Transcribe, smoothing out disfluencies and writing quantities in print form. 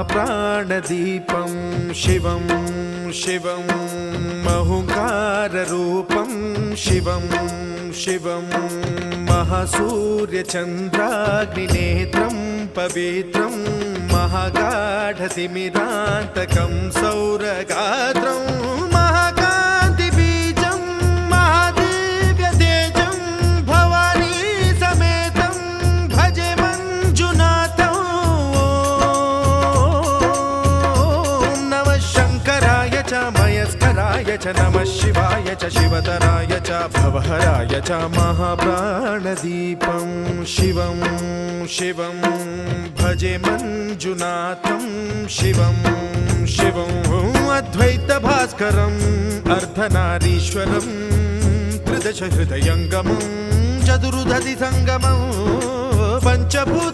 महाप्राणदीपं शिवं शिवं महुङ्काररूपं शिवं शिवं महासूर्यचन्द्राग्निनेत्रं पवित्रं महागाढतिमिरान्तकं सौरगात्रं महाकान्तिबीजं महादिव्यतेजं भवानी समेतं भजे मञ्जुनाथं। ॐ नमः शङ्कराय च मयस्कराय च नमः शिवाय च शिवतराय च भवहराय च महाप्राणदीपं शिवं शिवं भजे मञ्जुनाथं शिवं शिवं अद्वैतभास्करम् अर्धनारीश्वरं त्रिदश हृदयङ्गमं चतुर्दधि सङ्गमं पञ्चभूत